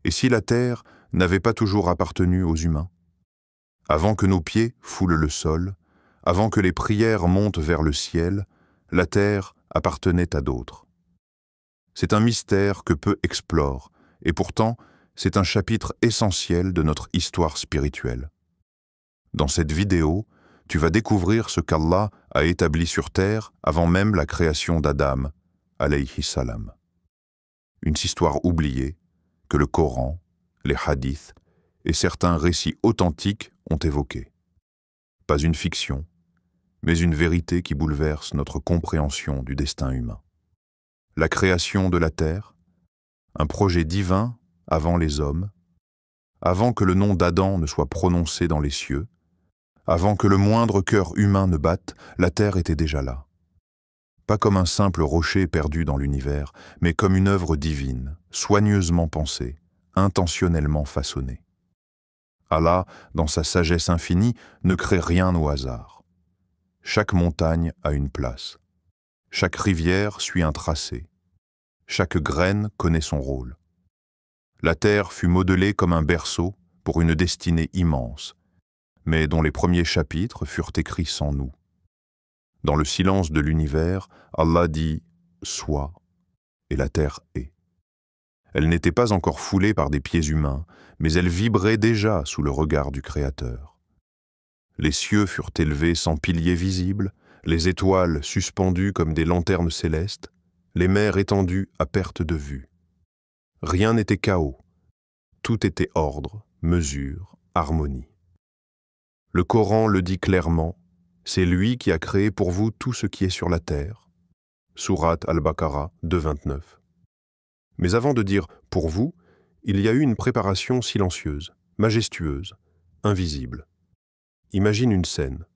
Et si la terre n'avait pas toujours appartenu aux humains? Avant que nos pieds foulent le sol, avant que les prières montent vers le ciel, la terre appartenait à d'autres. C'est un mystère que peu explorent, et pourtant, c'est un chapitre essentiel de notre histoire spirituelle. Dans cette vidéo, tu vas découvrir ce qu'Allah a établi sur terre avant même la création d'Adam, alayhi salam. Une histoire oubliée que le Coran, les hadiths et certains récits authentiques ont évoquée. Pas une fiction, mais une vérité qui bouleverse notre compréhension du destin humain. La création de la terre, un projet divin avant les hommes, avant que le nom d'Adam ne soit prononcé dans les cieux, avant que le moindre cœur humain ne batte, la terre était déjà là. Pas comme un simple rocher perdu dans l'univers, mais comme une œuvre divine, soigneusement pensée, intentionnellement façonnée. Allah, dans sa sagesse infinie, ne crée rien au hasard. Chaque montagne a une place. Chaque rivière suit un tracé. Chaque graine connaît son rôle. La terre fut modelée comme un berceau pour une destinée immense, mais dont les premiers chapitres furent écrits sans nous. Dans le silence de l'univers, Allah dit « Sois » et la terre est. Elle n'était pas encore foulée par des pieds humains, mais elle vibrait déjà sous le regard du Créateur. Les cieux furent élevés sans piliers visibles, les étoiles suspendues comme des lanternes célestes, les mers étendues à perte de vue. Rien n'était chaos, tout était ordre, mesure, harmonie. Le Coran le dit clairement, c'est lui qui a créé pour vous tout ce qui est sur la terre. Sourate Al-Baqarah 2.29. Mais avant de dire « pour vous », il y a eu une préparation silencieuse, majestueuse, invisible. Imagine une scène.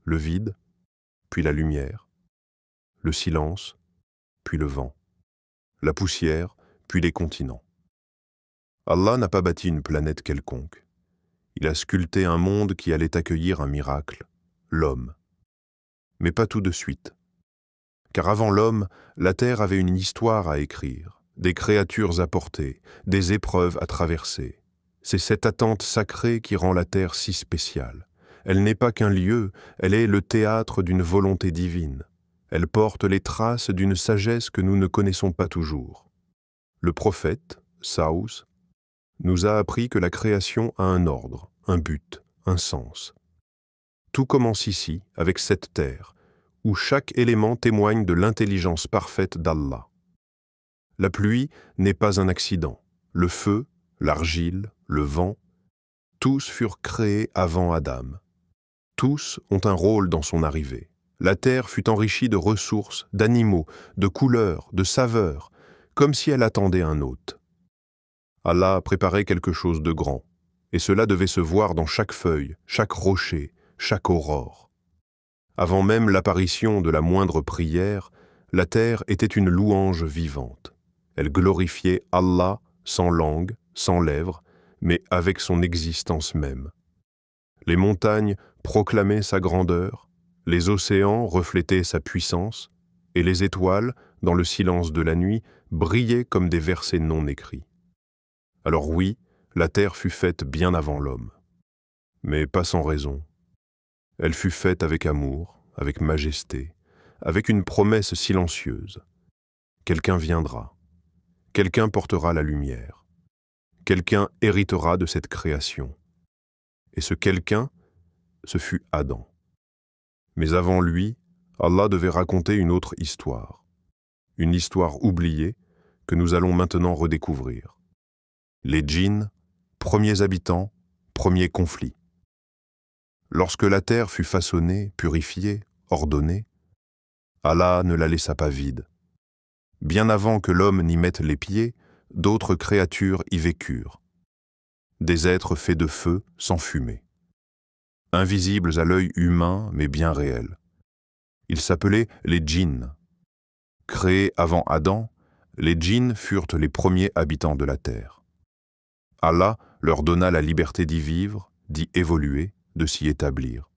Le vide, puis la lumière. Le silence, puis le vent. La poussière, puis les continents. Allah n'a pas bâti une planète quelconque. Il a sculpté un monde qui allait accueillir un miracle, l'homme. Mais pas tout de suite. Car avant l'homme, la terre avait une histoire à écrire, des créatures à porter, des épreuves à traverser. C'est cette attente sacrée qui rend la terre si spéciale. Elle n'est pas qu'un lieu, elle est le théâtre d'une volonté divine. Elle porte les traces d'une sagesse que nous ne connaissons pas toujours. Le prophète, Saous, nous a appris que la création a un ordre, un but, un sens. Tout commence ici, avec cette terre, où chaque élément témoigne de l'intelligence parfaite d'Allah. La pluie n'est pas un accident. Le feu, l'argile, le vent, tous furent créés avant Adam. Tous ont un rôle dans son arrivée. La terre fut enrichie de ressources, d'animaux, de couleurs, de saveurs, comme si elle attendait un hôte. Allah a préparé quelque chose de grand, et cela devait se voir dans chaque feuille, chaque rocher, chaque aurore. Avant même l'apparition de la moindre prière, la terre était une louange vivante. Elle glorifiait Allah sans langue, sans lèvres, mais avec son existence même. Les montagnes proclamaient sa grandeur, les océans reflétaient sa puissance, et les étoiles, dans le silence de la nuit, brillaient comme des versets non écrits. Alors oui, la terre fut faite bien avant l'homme. Mais pas sans raison. Elle fut faite avec amour, avec majesté, avec une promesse silencieuse. Quelqu'un viendra. Quelqu'un portera la lumière. Quelqu'un héritera de cette création. Et ce quelqu'un, ce fut Adam. Mais avant lui, Allah devait raconter une autre histoire. Une histoire oubliée que nous allons maintenant redécouvrir. Les djinns, premiers habitants, premiers conflits. Lorsque la terre fut façonnée, purifiée, ordonnée, Allah ne la laissa pas vide. Bien avant que l'homme n'y mette les pieds, d'autres créatures y vécurent. Des êtres faits de feu sans fumée. Invisibles à l'œil humain, mais bien réels. Ils s'appelaient les djinns. Créés avant Adam, les djinns furent les premiers habitants de la terre. Allah leur donna la liberté d'y vivre, d'y évoluer, de s'y établir.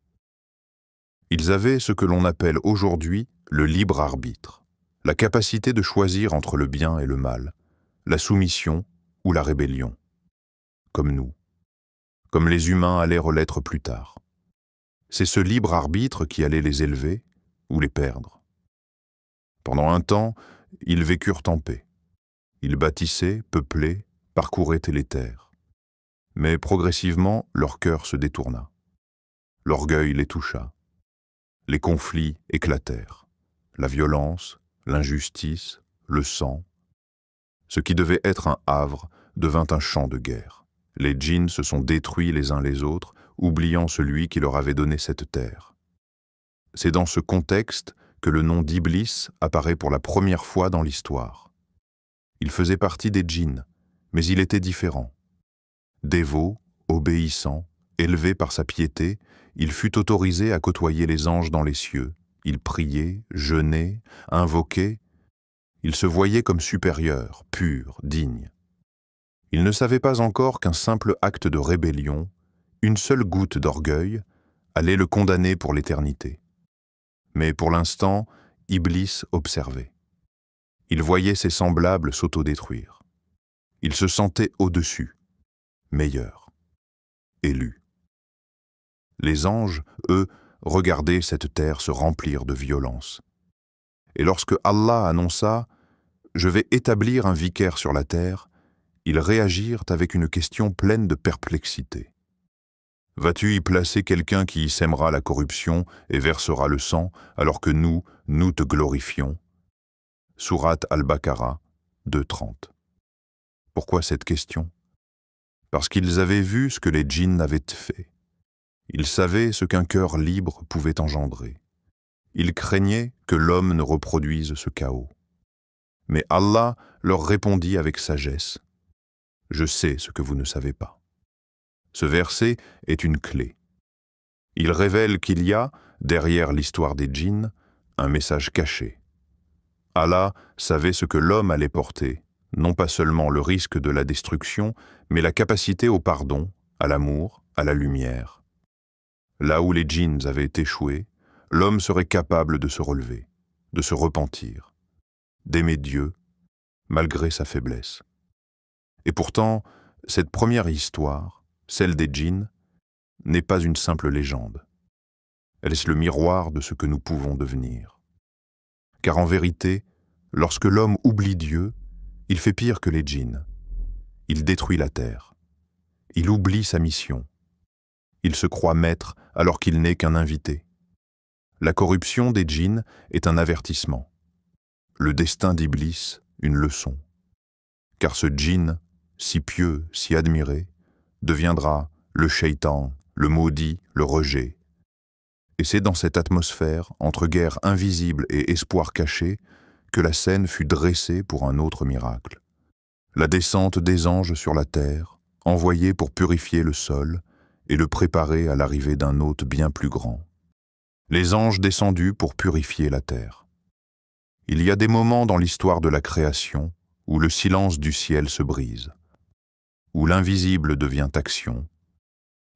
Ils avaient ce que l'on appelle aujourd'hui le libre arbitre, la capacité de choisir entre le bien et le mal, la soumission ou la rébellion, comme nous, comme les humains allèrent l'être plus tard. C'est ce libre arbitre qui allait les élever ou les perdre. Pendant un temps, ils vécurent en paix. Ils bâtissaient, peuplaient, parcouraient les terres. Mais progressivement, leur cœur se détourna. L'orgueil les toucha. Les conflits éclatèrent. La violence, l'injustice, le sang. Ce qui devait être un havre devint un champ de guerre. Les djinns se sont détruits les uns les autres, oubliant celui qui leur avait donné cette terre. C'est dans ce contexte que le nom d'Iblis apparaît pour la première fois dans l'histoire. Il faisait partie des djinns, mais il était différent. Dévot, obéissant, élevé par sa piété, il fut autorisé à côtoyer les anges dans les cieux. Il priait, jeûnait, invoquait. Il se voyait comme supérieur, pur, digne. Il ne savait pas encore qu'un simple acte de rébellion, une seule goutte d'orgueil, allait le condamner pour l'éternité. Mais pour l'instant, Iblis observait. Il voyait ses semblables s'autodétruire. Il se sentait au-dessus, meilleur, élu. Les anges, eux, regardaient cette terre se remplir de violence. Et lorsque Allah annonça « Je vais établir un vicaire sur la terre », ils réagirent avec une question pleine de perplexité. « Vas-tu y placer quelqu'un qui y sèmera la corruption et versera le sang, alors que nous te glorifions » Sourate Al-Baqarah 2:30. Pourquoi cette question? Parce qu'ils avaient vu ce que les djinns avaient fait. Ils savaient ce qu'un cœur libre pouvait engendrer. Ils craignaient que l'homme ne reproduise ce chaos. Mais Allah leur répondit avec sagesse. « Je sais ce que vous ne savez pas. » Ce verset est une clé. Il révèle qu'il y a, derrière l'histoire des djinns, un message caché. Allah savait ce que l'homme allait porter, non pas seulement le risque de la destruction, mais la capacité au pardon, à l'amour, à la lumière. Là où les djinns avaient échoué, l'homme serait capable de se relever, de se repentir, d'aimer Dieu, malgré sa faiblesse. Et pourtant, cette première histoire, celle des djinns, n'est pas une simple légende. Elle est le miroir de ce que nous pouvons devenir. Car en vérité, lorsque l'homme oublie Dieu, il fait pire que les djinns. Il détruit la terre. Il oublie sa mission. Il se croit maître alors qu'il n'est qu'un invité. La corruption des djinns est un avertissement. Le destin d'Iblis, une leçon. Car ce djinn, si pieux, si admiré, deviendra le shaitan, le maudit, le rejet. Et c'est dans cette atmosphère, entre guerre invisible et espoir caché, que la scène fut dressée pour un autre miracle. La descente des anges sur la terre, envoyés pour purifier le sol et le préparer à l'arrivée d'un hôte bien plus grand. Les anges descendus pour purifier la terre. Il y a des moments dans l'histoire de la création où le silence du ciel se brise, où l'invisible devient action,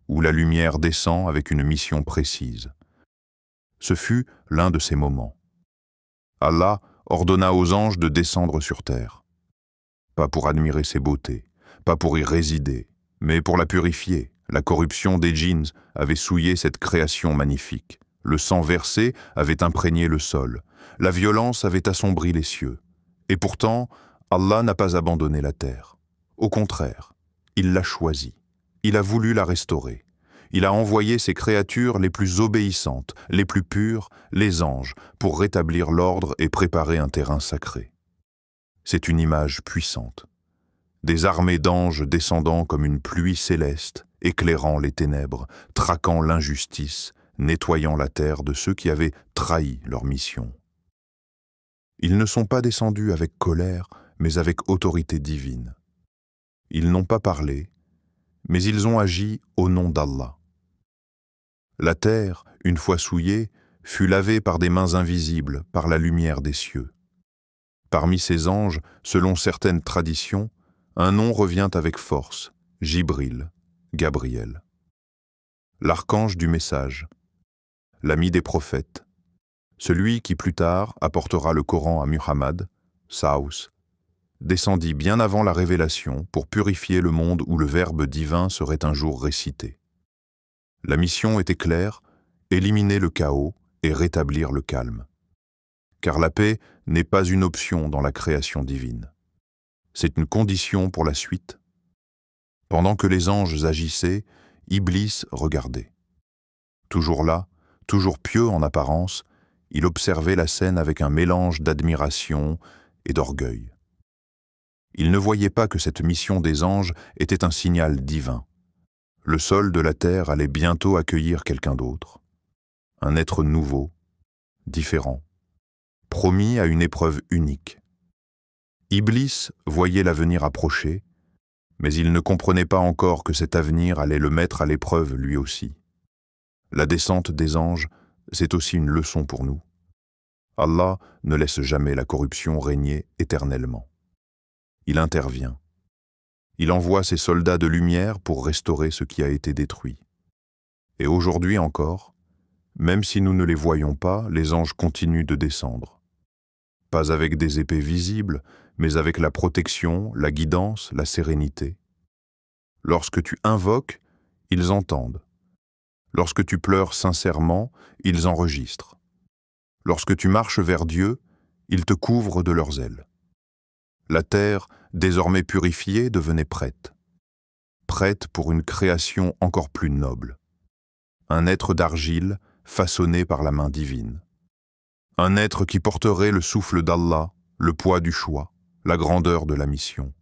où la lumière descend avec une mission précise. Ce fut l'un de ces moments. Allah ordonna aux anges de descendre sur terre. Pas pour admirer ses beautés, pas pour y résider, mais pour la purifier. La corruption des djinns avait souillé cette création magnifique. Le sang versé avait imprégné le sol. La violence avait assombri les cieux. Et pourtant, Allah n'a pas abandonné la terre. Au contraire, il l'a choisie. Il a voulu la restaurer. Il a envoyé ses créatures les plus obéissantes, les plus pures, les anges, pour rétablir l'ordre et préparer un terrain sacré. C'est une image puissante. Des armées d'anges descendant comme une pluie céleste, éclairant les ténèbres, traquant l'injustice, nettoyant la terre de ceux qui avaient trahi leur mission. Ils ne sont pas descendus avec colère, mais avec autorité divine. Ils n'ont pas parlé, mais ils ont agi au nom d'Allah. La terre, une fois souillée, fut lavée par des mains invisibles, par la lumière des cieux. Parmi ces anges, selon certaines traditions, un nom revient avec force, Jibril, Gabriel. L'archange du message, l'ami des prophètes, celui qui plus tard apportera le Coran à Muhammad, Saous, descendit bien avant la révélation pour purifier le monde où le Verbe divin serait un jour récité. La mission était claire, éliminer le chaos et rétablir le calme. Car la paix n'est pas une option dans la création divine. C'est une condition pour la suite. Pendant que les anges agissaient, Iblis regardait. Toujours là, toujours pieux en apparence, il observait la scène avec un mélange d'admiration et d'orgueil. Il ne voyait pas que cette mission des anges était un signal divin. Le sol de la terre allait bientôt accueillir quelqu'un d'autre, un être nouveau, différent, promis à une épreuve unique. Iblis voyait l'avenir approcher, mais il ne comprenait pas encore que cet avenir allait le mettre à l'épreuve lui aussi. La descente des anges, c'est aussi une leçon pour nous. Allah ne laisse jamais la corruption régner éternellement. Il intervient. Il envoie ses soldats de lumière pour restaurer ce qui a été détruit. Et aujourd'hui encore, même si nous ne les voyons pas, les anges continuent de descendre. Pas avec des épées visibles, mais avec la protection, la guidance, la sérénité. Lorsque tu invoques, ils entendent. Lorsque tu pleures sincèrement, ils enregistrent. Lorsque tu marches vers Dieu, ils te couvrent de leurs ailes. La terre, désormais purifiée, devenait prête. Prête pour une création encore plus noble. Un être d'argile façonné par la main divine. Un être qui porterait le souffle d'Allah, le poids du choix, la grandeur de la mission.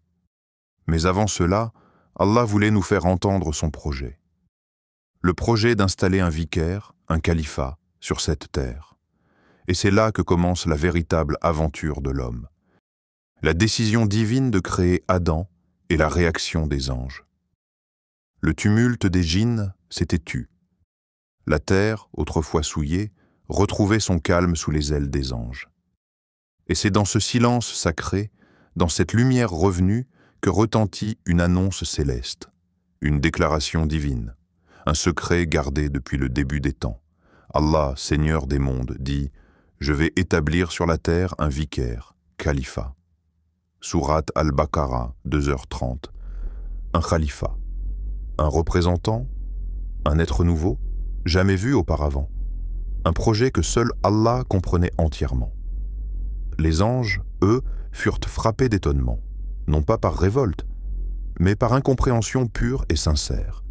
Mais avant cela, Allah voulait nous faire entendre son projet. Le projet d'installer un vicaire, un califat, sur cette terre. Et c'est là que commence la véritable aventure de l'homme. La décision divine de créer Adam et la réaction des anges. Le tumulte des djinns s'était tu. La terre, autrefois souillée, retrouvait son calme sous les ailes des anges. Et c'est dans ce silence sacré, dans cette lumière revenue, que retentit une annonce céleste, une déclaration divine, un secret gardé depuis le début des temps. Allah, Seigneur des mondes, dit « Je vais établir sur la terre un vicaire, califat ». Sourate Al-Baqarah, 2h30. Un khalifa. Un représentant, un être nouveau, jamais vu auparavant. Un projet que seul Allah comprenait entièrement. Les anges, eux, furent frappés d'étonnement, non pas par révolte, mais par incompréhension pure et sincère.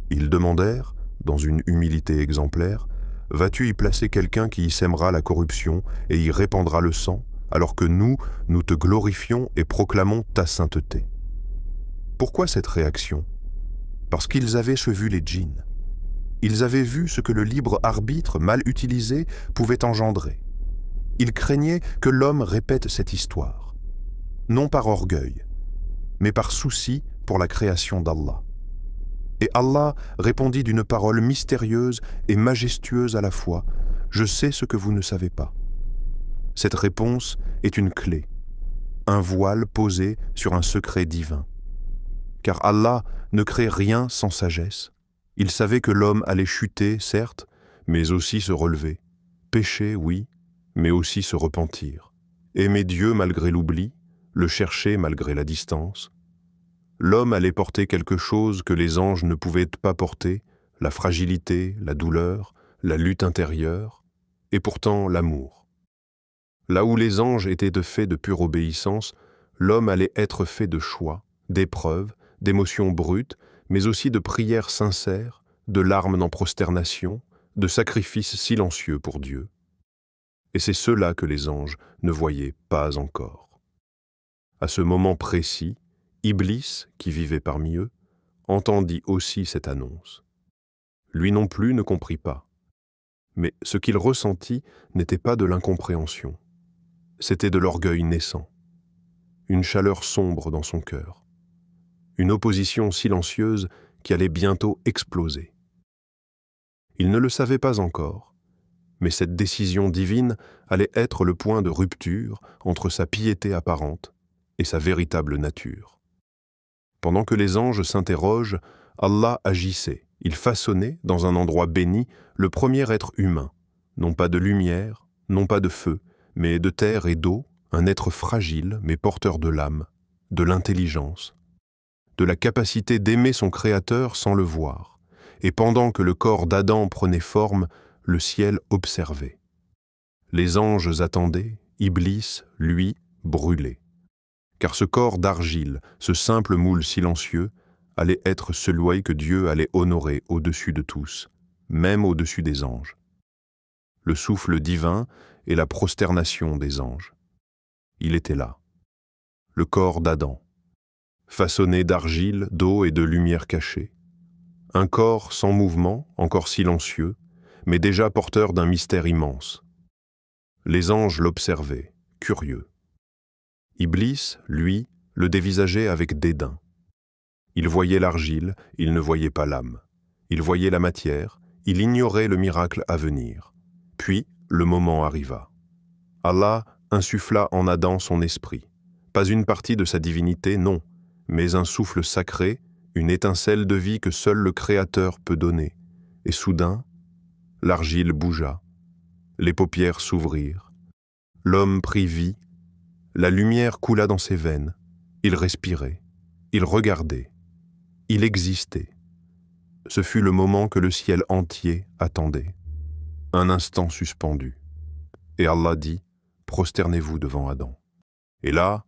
Ils demandèrent, dans une humilité exemplaire, « Vas-tu y placer quelqu'un qui y sèmera la corruption et y répandra le sang, alors que nous te glorifions et proclamons ta sainteté ?» Pourquoi cette réaction? Parce qu'ils avaient vu les djinns. Ils avaient vu ce que le libre arbitre mal utilisé pouvait engendrer. Ils craignaient que l'homme répète cette histoire, non par orgueil, mais par souci pour la création d'Allah. Et Allah répondit d'une parole mystérieuse et majestueuse à la fois, « Je sais ce que vous ne savez pas ». Cette réponse est une clé, un voile posé sur un secret divin. Car Allah ne crée rien sans sagesse. Il savait que l'homme allait chuter, certes, mais aussi se relever. Pécher, oui, mais aussi se repentir. Aimer Dieu malgré l'oubli, le chercher malgré la distance. L'homme allait porter quelque chose que les anges ne pouvaient pas porter, la fragilité, la douleur, la lutte intérieure, et pourtant l'amour. Là où les anges étaient de faits de pure obéissance, l'homme allait être fait de choix, d'épreuves, d'émotions brutes, mais aussi de prières sincères, de larmes en prosternation, de sacrifices silencieux pour Dieu. Et c'est cela que les anges ne voyaient pas encore. À ce moment précis, Iblis, qui vivait parmi eux, entendit aussi cette annonce. Lui non plus ne comprit pas. Mais ce qu'il ressentit n'était pas de l'incompréhension. C'était de l'orgueil naissant, une chaleur sombre dans son cœur, une opposition silencieuse qui allait bientôt exploser. Il ne le savait pas encore, mais cette décision divine allait être le point de rupture entre sa piété apparente et sa véritable nature. Pendant que les anges s'interrogent, Allah agissait. Il façonnait, dans un endroit béni, le premier être humain, non pas de lumière, non pas de feu, mais de terre et d'eau, un être fragile mais porteur de l'âme, de l'intelligence, de la capacité d'aimer son Créateur sans le voir, et pendant que le corps d'Adam prenait forme, le ciel observait. Les anges attendaient, Iblis, lui, brûlait. Car ce corps d'argile, ce simple moule silencieux, allait être celui que Dieu allait honorer au-dessus de tous, même au-dessus des anges. Le souffle divin et la prosternation des anges. Il était là. Le corps d'Adam, façonné d'argile, d'eau et de lumière cachée. Un corps sans mouvement, encore silencieux, mais déjà porteur d'un mystère immense. Les anges l'observaient, curieux. Iblis, lui, le dévisageait avec dédain. Il voyait l'argile, il ne voyait pas l'âme. Il voyait la matière, il ignorait le miracle à venir. Puis, le moment arriva. Allah insuffla en Adam son esprit. Pas une partie de sa divinité, non, mais un souffle sacré, une étincelle de vie que seul le Créateur peut donner. Et soudain, l'argile bougea, les paupières s'ouvrirent. L'homme prit vie, la lumière coula dans ses veines. Il respirait, il regardait, il existait. Ce fut le moment que le ciel entier attendait. Un instant suspendu. Et Allah dit, prosternez-vous devant Adam. Et là,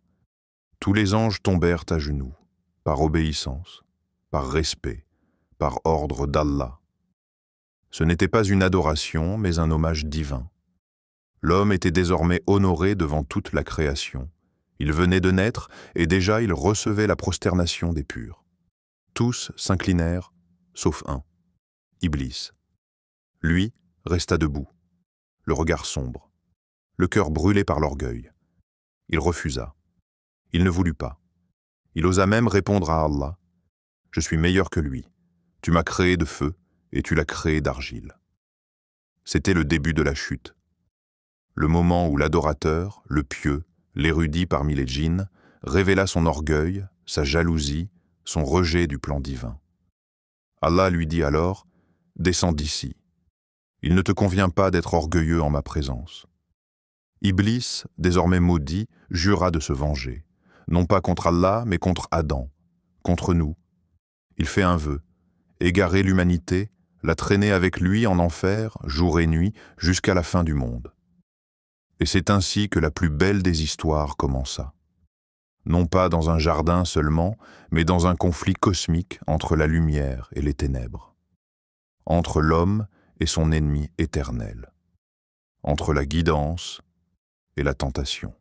tous les anges tombèrent à genoux, par obéissance, par respect, par ordre d'Allah. Ce n'était pas une adoration, mais un hommage divin. L'homme était désormais honoré devant toute la création. Il venait de naître et déjà il recevait la prosternation des purs. Tous s'inclinèrent, sauf un, Iblis. Lui resta debout, le regard sombre, le cœur brûlé par l'orgueil. Il refusa. Il ne voulut pas. Il osa même répondre à Allah, « Je suis meilleur que lui. Tu m'as créé de feu et tu l'as créé d'argile. » C'était le début de la chute. Le moment où l'adorateur, le pieux, l'érudit parmi les djinns, révéla son orgueil, sa jalousie, son rejet du plan divin. Allah lui dit alors, « Descends d'ici. Il ne te convient pas d'être orgueilleux en ma présence. » Iblis, désormais maudit, jura de se venger, non pas contre Allah, mais contre Adam, contre nous. Il fait un vœu, égarer l'humanité, la traîner avec lui en enfer, jour et nuit, jusqu'à la fin du monde. Et c'est ainsi que la plus belle des histoires commença. Non pas dans un jardin seulement, mais dans un conflit cosmique entre la lumière et les ténèbres. Entre l'homme et son ennemi éternel. Entre la guidance et la tentation.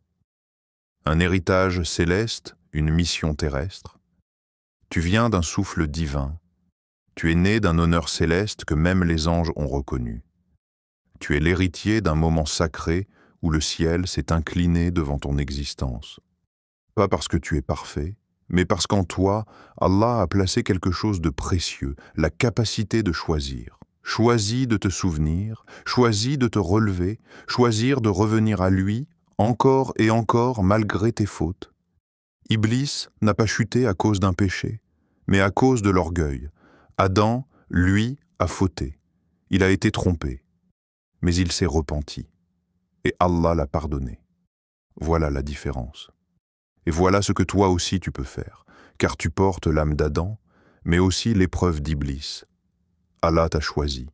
Un héritage céleste, une mission terrestre. Tu viens d'un souffle divin. Tu es né d'un honneur céleste que même les anges ont reconnu. Tu es l'héritier d'un moment sacré où le ciel s'est incliné devant ton existence. Pas parce que tu es parfait, mais parce qu'en toi, Allah a placé quelque chose de précieux, la capacité de choisir. Choisis de te souvenir, choisis de te relever, choisir de revenir à lui, encore et encore malgré tes fautes. Iblis n'a pas chuté à cause d'un péché, mais à cause de l'orgueil. Adam, lui, a fauté. Il a été trompé, mais il s'est repenti. Et Allah l'a pardonné. Voilà la différence. Et voilà ce que toi aussi tu peux faire, car tu portes l'âme d'Adam, mais aussi l'épreuve d'Iblis. Allah t'a choisi.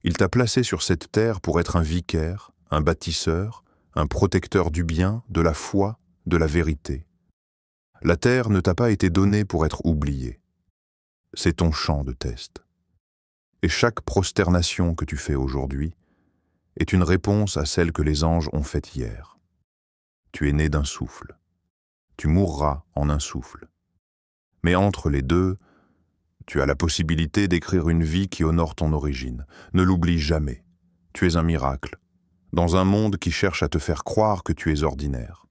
Il t'a placé sur cette terre pour être un vicaire, un bâtisseur, un protecteur du bien, de la foi, de la vérité. La terre ne t'a pas été donnée pour être oubliée. C'est ton champ de test. Et chaque prosternation que tu fais aujourd'hui est une réponse à celle que les anges ont faite hier. Tu es né d'un souffle. Tu mourras en un souffle. Mais entre les deux, tu as la possibilité d'écrire une vie qui honore ton origine. Ne l'oublie jamais. Tu es un miracle, dans un monde qui cherche à te faire croire que tu es ordinaire.